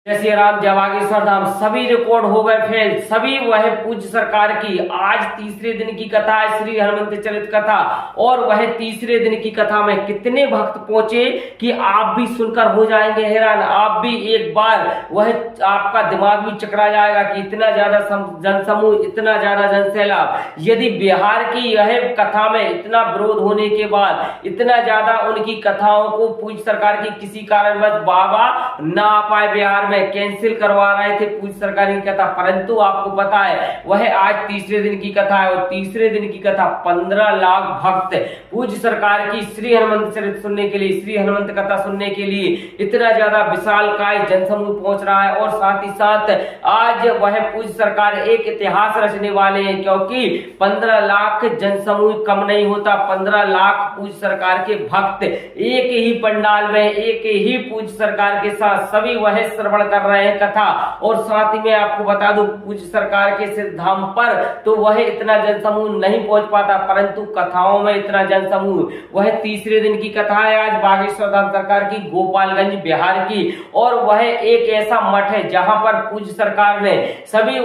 जय श्री राम, जय बागेश्वर धाम। सभी रिकॉर्ड हो गए फेल, सभी वह पूज्य सरकार की। आज तीसरे दिन की कथा है, श्री हनुमंत चरित कथा। और वह तीसरे दिन की कथा में कितने भक्त पहुंचे कि आप भी सुनकर हो जाएंगे हैरान। आप भी एक बार वह आपका दिमाग भी चकरा जाएगा कि इतना ज्यादा जनसमूह, इतना ज्यादा जनसैलाब। यदि बिहार की यह कथा में इतना विरोध होने के बाद इतना ज्यादा उनकी कथाओं को पूज्य सरकार की किसी कारणवश बाबा ना आ पाए, बिहार में कैंसिल करवा रहे थे पूज्य सरकार की कथा, परंतु आपको पता है वह आज तीसरे दिन की कथा है। और तीसरे दिन की कथा 15 लाख भक्त पूज्य सरकार की श्री हनुमंत चरित सुनने के लिए, श्री हनुमंत कथा सुनने के लिए इतना ज्यादा विशालकाय जनसमूह पहुंच रहा है। और साथ ही साथ आज वह पूज्य सरकार एक इतिहास रचने वाले हैं, क्योंकि 15 लाख जनसमूह कम नहीं होता। 15 लाख पूज्य सरकार के भक्त एक ही पंडाल में, एक ही पूज्य सरकार के साथ सभी वह श्रवण कर रहे हैं कथा। और साथ ही में आपको बता दूं, पूज्य सरकार के सिद्धांत पर तो वह इतना जनसमूह नहीं पहुंच पाता, परंतु कथाओं में इतना जनसमूह। वह तीसरे दिन की कथा है आज बागेश्वर धाम सरकार की, गोपालगंज बिहार की। और वह एक ऐसा मठ है जहां पर पूज्य सरकार ने सभी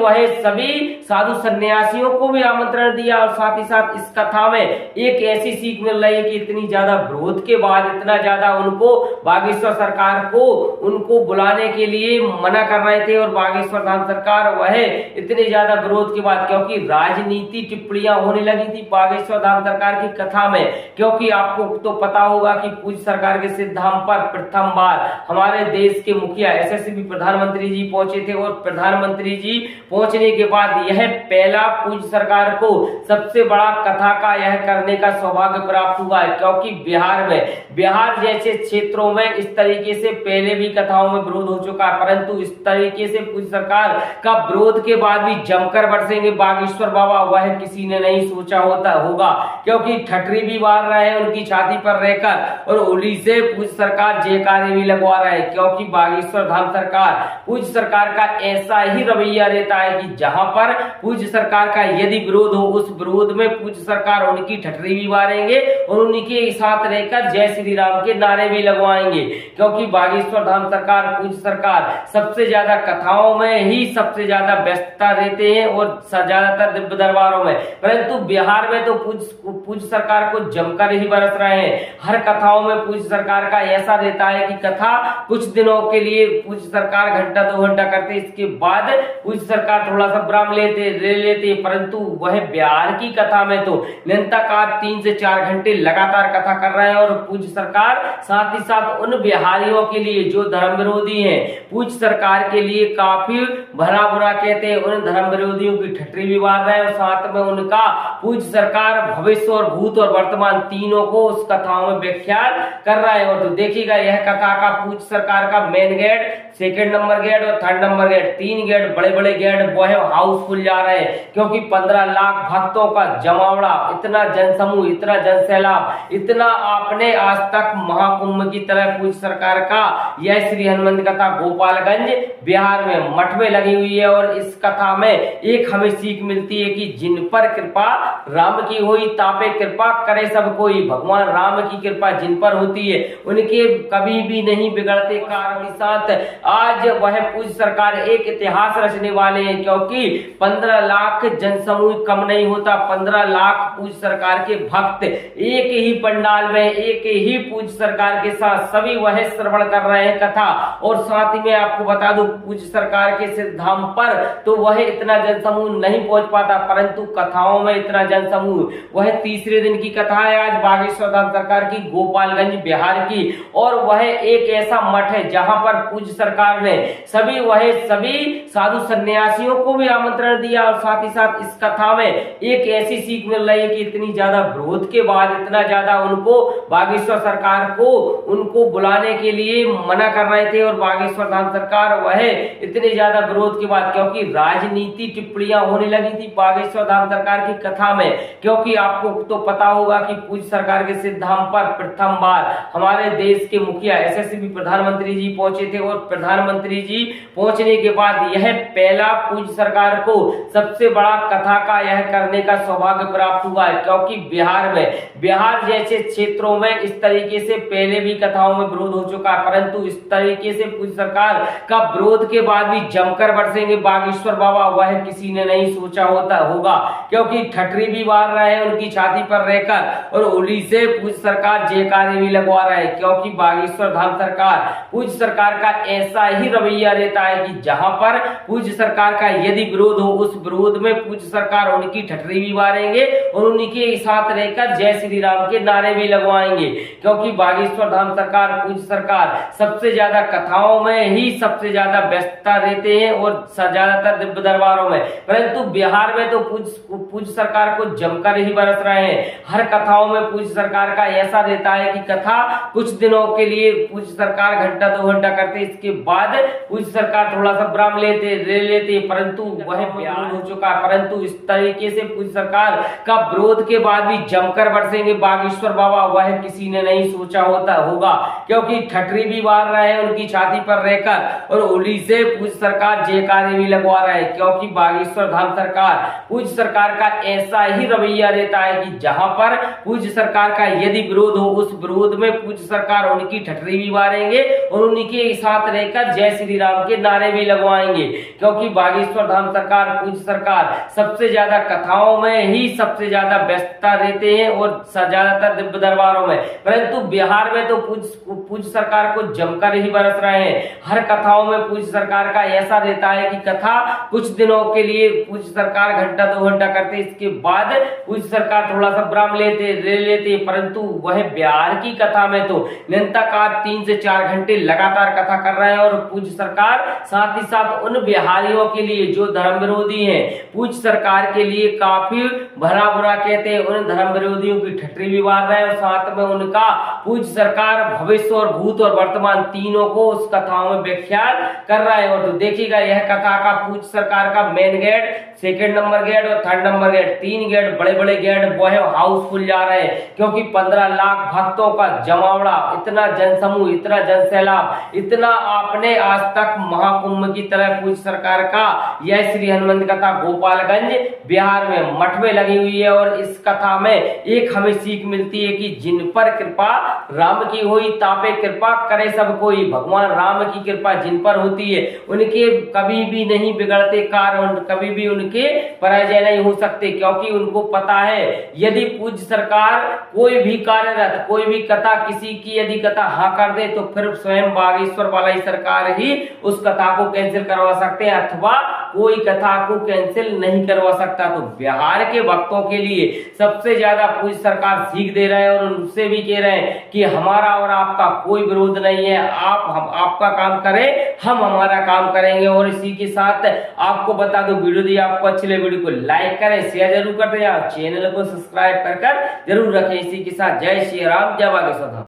साधु सन्यासियों को भी आमंत्रण दिया। और साथ ही साथ इस कथा में एक ऐसी सीख मिल रही है कि इतनी ज्यादा विरोध के बाद इतना ज्यादा उनको बागेश्वर सरकार को उनको बुलाने के लिए मना कर रहे थे। और बागेश्वर धाम सरकार वह इतने ज्यादा विरोध के बाद, क्योंकि राजनीति टिप्पणियां होने लगी थी बागेश्वर धाम सरकार की कथा में। क्योंकि आपको तो पता होगा कि पूज्य सरकार के सिद्धांत पर प्रथम बार हमारे देश के मुखिया यशस्वी प्रधानमंत्री जी पहुंचे थे। और प्रधानमंत्री जी पहुंचने के बाद यह पहला पूज्य सरकार को सबसे बड़ा कथा का यह करने का सौभाग्य प्राप्त हुआ है। क्योंकि बिहार जैसे क्षेत्रों में इस तरीके से पहले भी कथाओं में विरोध हो चुका है, परंतु इस तरीके से पूज्य सरकार का विरोध के बाद भी जमकर बरसेंगे बागेश्वर बाबा, वह किसी ने नहीं सोचा होगा। क्योंकि ठटरी भी मार रहे हैं उनकी छाती पर रहकर, और उन्हीं से पूज्य सरकार जयकारे भी लगवा रहे हैं। क्योंकि बागेश्वर धाम सरकार पूज्य सरकार का ऐसा ही रवैया रहता है कि जहां पर पूज्य सरकार का यदि विरोध हो, उस विरोध में पूज्य सरकार उनकी ठटरी भी मारेंगे और उनके साथ रहकर जय श्री राम के नारे भी लगवाएंगे। क्योंकि बागेश्वर धाम सरकार पूज्य सरकार सबसे ज्यादा कथाओं में ही सबसे ज्यादा व्यस्तता रहते हैं और ज्यादातर दिव्य दरबारों में। परंतु बिहार में तो पूज्य सरकार को जमकर ही बरस रहे हैं। हर कथाओं में पूज्य सरकार का ऐसा रहता है कि कथा कुछ दिनों के लिए पूज्य सरकार घंटा 2 घंटा करते, इसके बाद पूज्य सरकार थोड़ा सा विराम लेते, परंतु वह बिहार की कथा में तो निरंतर 3 से 4 घंटे लगातार कथा कर रहे हैं। और पूज्य सरकार साथ ही साथ उन बिहारियों के लिए जो धर्म विरोधी हैं, पूज्य सरकार के लिए काफी भला बुरा कहते हैं, उन धर्म विरोधियों की ठटरी भी मार रहे हैं। और साथ में उनका पूज्य सरकार भविष्य और भूत और वर्तमान तीनों को उस कथाओं में व्याख्यान कर रहा है। और तो देखिएगा यह कथा का पूज्य सरकार का main gate, second number gate और थर्ड नंबर गेट, 3 गेट, बड़े बड़े गेट वो है हाउसफुल जा रहे हैं। क्योंकि 15 लाख भक्तों का जमावड़ा, इतना जनसमूह, इतना जनसैलाब, इतना आपने आज तक महाकुंभ की तरह पूज्य सरकार का यह श्री हनुमंत कथा गोपालगंज बिहार में मठ में लगी हुई है। और इस कथा में एक हमें सीख मिलती है कि जिन पर कृपा राम की हुई, तापे कृपा करे सब कोई। भगवान राम की कृपा जिन पर होती है उनके कभी भी नहीं बिगड़ते। कारण के साथ आज वह पूज्य सरकार एक इतिहास रचने वाले हैं, क्योंकि 15 लाख जनसमूह कम नहीं होता। 15 लाख पूज्य सरकार के भक्त एक ही पंडाल में, एक ही पूज्य सरकार के साथ सभी वह श्रवण कर रहे हैं कथा। और साथ ही में आपको बता दूं, पूज्य सरकार के सिद्धांत पर तो वह इतना जनसमूह नहीं पहुंच पाता, परंतु कथाओं में इतना जनसमूह। वह तीसरे दिन की कथा है आज बागेश्वर धाम सरकार की, गोपालगंज बिहार की। और वह एक ऐसा मठ है जहां पर पूज्य सरकार ने सभी साधु सन्यासियों को भी आमंत्रण दिया। और साथ ही साथ इस कथा में एक ऐसी सीख मिल रही है कि इतनी ज्यादा विरोध के बाद इतना ज्यादा उनको बागेश्वर सरकार को उनको बुलाने के लिए मना कर रहे थे। और बागेश्वर धाम सरकार वह इतने ज्यादा विरोध के बाद, क्योंकि राजनीति टिप्पणियां होने लगी थी बागेश्वर धाम सरकार की कथा में। क्योंकि आपको तो पता होगा कि पूज्य सरकार के सिद्धांत पर प्रथम बार हमारे देश के मुखिया यशस्वी प्रधानमंत्री जी पहुंचे थे। और प्रधानमंत्री जी पहुंचने के बाद यह पहला पूज्य सरकार को सबसे बड़ा कथा का यह करने का सौभाग्य प्राप्त हुआ है। क्योंकि बिहार जैसे क्षेत्रों में इस तरीके से पहले भी कथाओं में विरोध हो चुका है, परंतु इस तरीके से पूज्य सरकार सरकार का विरोध के बाद भी जमकर बरसेंगे बागेश्वर बाबा, वह किसी ने नहीं सोचा होगा, क्योंकि ठटरी भी मार रहे हैं उनकी छाती पर रहकर और उड़ी से पूज्य सरकार जयकारे भी लगवा रहे हैं, क्योंकि बागेश्वर धाम सरकार पूज्य सरकार का ऐसा ही रवैया रहता है कि जहां पर पूज्य सरकार का यदि विरोध हो, उस विरोध में पूज्य सरकार उनकी ठटरी भी मारेंगे और उनके साथ रहकर जय श्री राम के नारे भी लगवाएंगे, क्योंकि बागेश्वर धाम सरकार पूज्य सरकार सबसे ज्यादा कथाओं में ही सबसे ज्यादा व्यस्तता रहते हैं और ज्यादातर दिव्य दरबारों में, परंतु बिहार में तो पूज्य सरकार को जमकर ही बरस रहे हैं। हर कथाओं में पूज्य सरकार का ऐसा रहता है कि कथा कुछ दिनों के लिए पूज्य सरकार घंटा 2 घंटा करते, इसके बाद पूज्य सरकार थोड़ा सा विराम लेते, परंतु वह बयान हो चुका है। परंतु इस तरीके से पूज्य सरकार का विरोध के बाद भी जमकर बरसेंगे बागेश्वर बाबा, वह किसी ने नहीं सोचा होगा, क्योंकि ठटरी भी मार रहे हैं उनकी छाती पर रहकर और उड़ी से पूज्य सरकार जयकारे भी लगवा रहे हैं, क्योंकि बागेश्वर धाम सरकार पूज्य सरकार का ऐसा ही रवैया रहता है कि जहां पर पूज्य सरकार का यदि विरोध हो, उस विरोध में पूज्य सरकार उनकी ठटरी भी मारेंगे और उनके साथ रहकर जय श्री राम के नारे भी लगवाएंगे, क्योंकि बागेश्वर धाम सरकार पूज्य सरकार सबसे ज्यादा कथाओं में ही सबसे ज्यादा व्यस्तता रहते हैं और ज्यादातर दिव्य दरबारों में, परंतु बिहार में तो पूज्य सरकार को जमकर ही बरस रहे हैं। हर कथाओं में पूज्य सरकार का ऐसा रहता है कि कथा कुछ दिनों के लिए पूज्य सरकार घंटा 2 घंटा करते, इसके बाद पूज्य सरकार थोड़ा सा विराम लेते, परंतु वह बिहार की कथा में तो निरंतर 3 से 4 घंटे लगातार कथा कर रहे हैं और पूज्य सरकार साथ ही साथ उन बिहारियों के लिए जो धर्म विरोधी हैं, पूज्य सरकार के लिए काफी भला बुरा कहते हैं, उन धर्म विरोधियों की ठटरी भी मार रहे हैं और साथ में उनका पूज्य सरकार भविष्य और भूत और वर्तमान तीनों को उस कथाओं में व्याख्यान कर रहा है। और तो देखिएगा यह कथा का पूज्य सरकार का main gate, second number gate और थर्ड नंबर गेट, 3 गेट बड़े बड़े गेट वो है हाउसफुल जा रहे हैं, क्योंकि 15 लाख भक्तों का जमावड़ा, इतना जनसमूह, इतना जनसैलाब, इतना आपने आज तक महाकुंभ की तरह पूज्य सरकार का यह श्री हनुमंत कथा गोपालगंज बिहार में मठ में लगी हुई है। और इस कथा में एक हमें सीख मिलती है कि जिन पर कृपा राम की हुई तापे कृपा करे सब कोई, भगवान राम की कृपा जिन पर होती है उनके कभी भी नहीं बिगड़ते कार्य, कभी भी उनके पराजय नहीं हो सकते, क्योंकि उनको पता है यदि पूज्य सरकार कोई भी कार्यरत, कोई भी कथा किसी की यदि कथा हाँ कर दे तो फिर स्वयं बागेश्वर वाला ही सरकार ही उस कथा को कैंसिल करवा सकते हैं अथवा कोई कथा को कैंसिल नहीं करवा सकता। तो बिहार के भक्तों के लिए सबसे ज्यादा पूज्य सरकार सीख दे रहे हैं और उनसे भी कह रहे हैं कि हमारा और आपका कोई विरोध नहीं है, हम आपका काम करें, हम हमारा काम करेंगे। और इसी के साथ आपको बता दो, वीडियो आपको अच्छी लगे वीडियो को लाइक करें, शेयर जरूर कर दें, चैनल को सब्सक्राइब कर जरूर रखें। इसी के साथ जय श्री राम, जय बागेश्वर धाम।